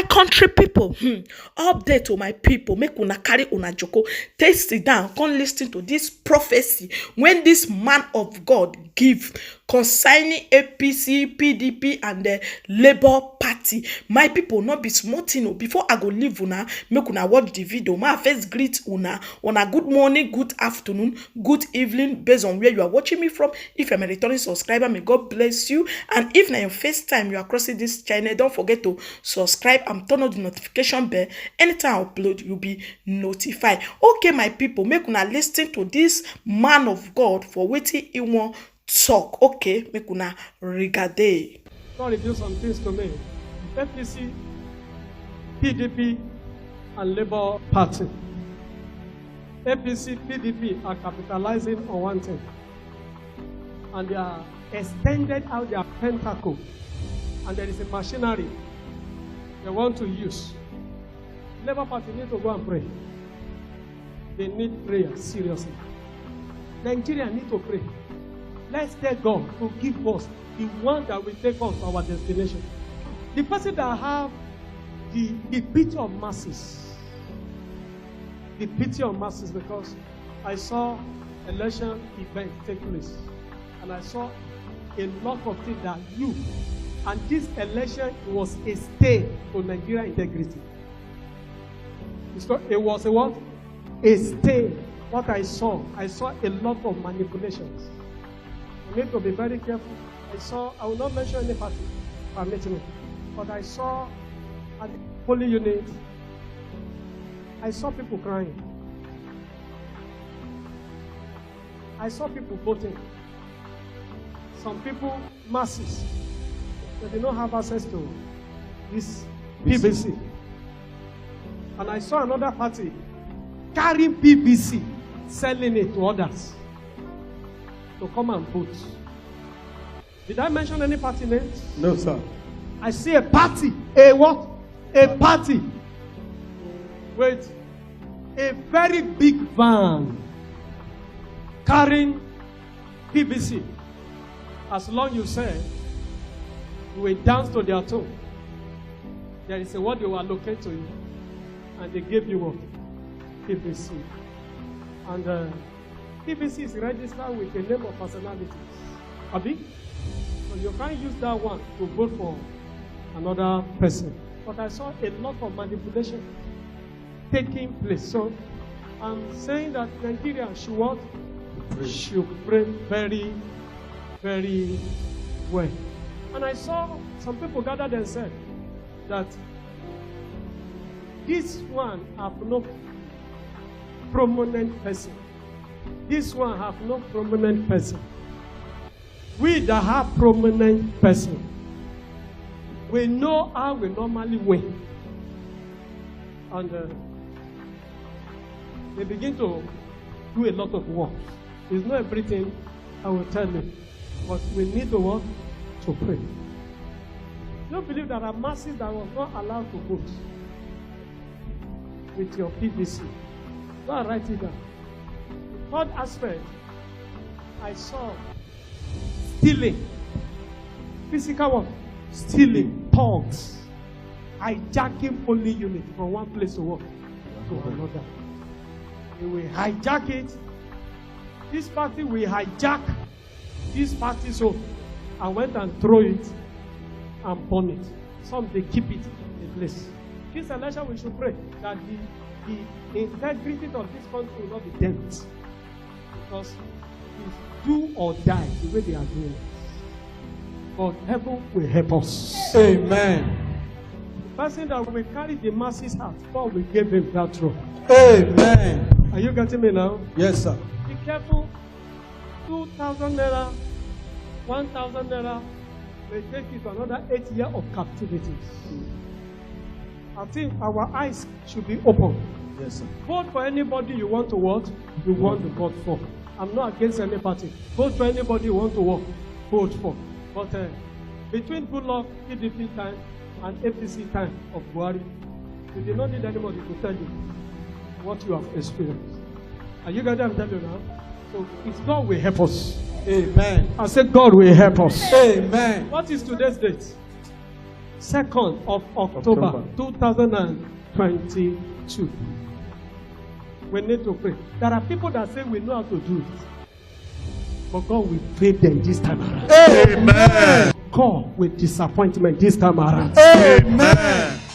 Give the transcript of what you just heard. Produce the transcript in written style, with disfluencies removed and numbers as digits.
My country people, update to my people, make una carry una joko, take sit down, come listen to this prophecy when this man of God give concerning APC, PDP, and the Labour Party. My people, not be smarting. Before I go leave una, make una watch the video. My first greet una good morning, good afternoon, good evening, based on where you are watching me from. If I'm a returning subscriber, may God bless you. And if now your first time you are crossing this channel, don't forget to subscribe and turn on the notification bell. Anytime I upload, you'll be notified. Okay, my people, make una listen to this man of God for waiting he want talk. Okay, make una regade. God revealed some things to me. APC, PDP, and Labour Party. APC, PDP are capitalizing on one thing, and they are extended out their tentacle, and there is a machinery they want to use. Labour Party need to go and pray. They need prayer, seriously. Nigeria need to pray. Let's thank God to give us the one that will take us to our destination. The person that have the pity of masses. The pity of masses, because I saw election event take place. And I saw a lot of things that you, and this election was a stay to Nigeria integrity. It was a what? A stay. What I saw a lot of manipulations. You need to be very careful. I will not mention any party, permit me, but I saw at the polling unit, I saw people crying. I saw people voting. Some people, masses, they did not have access to this PVC. And I saw another party carrying PVC, selling it to others to come and vote. Did I mention any party names? No, sir. I see a party. A what? A party with a very big van carrying PVC. As long you say you will dance to their tune, there is a word they will allocate to you, and they give you what? PVC. And PVC is registered with the name of personalities. Abi? So you can't use that one to vote for another person. But I saw a lot of manipulation taking place. So I'm saying that Nigeria should what? Should pray very, very well. And I saw some people gathered and said that this one have no prominent person. This one have no prominent person. We that have prominent person, we know how we normally win. And they begin to do a lot of work. It's not everything I will tell you, but we need to work to pray. Don't believe there are masses that were not allowed to vote with your PVC. Go and write it down. The third aspect, I saw stealing. Physical what? Stealing. Thugs. Hijacking polling unit from one place to work to another. They will hijack it. This party will hijack this party's own and went and throw it and burn it. Some they keep it in place. This election we should pray that the integrity of this country will not be dent. Because it's do or die the way they are doing it. But heaven will help us. Amen. The person that will carry the masses heart, God will give him that role. Amen. Are you getting me now? Yes, sir. Be careful. 2,000 naira, 1,000 naira may take you to another 8 years of captivity. I think our eyes should be open. Yes, sir. Vote for anybody you want to vote, you want to vote for. I'm not against any party. Vote for anybody you want to vote for. But between Goodluck, PDP time, and APC time of Buhari, you did not need anybody to tell you what you have experienced. Are you getting what I'm telling you now? So it's God will help us. Amen. I said God will help us. Amen. What is today's date? 2nd of October 2022. We need to pray. There are people that say we know how to do it, but God will fail them this time around. Amen. God with disappointment this time around. Amen.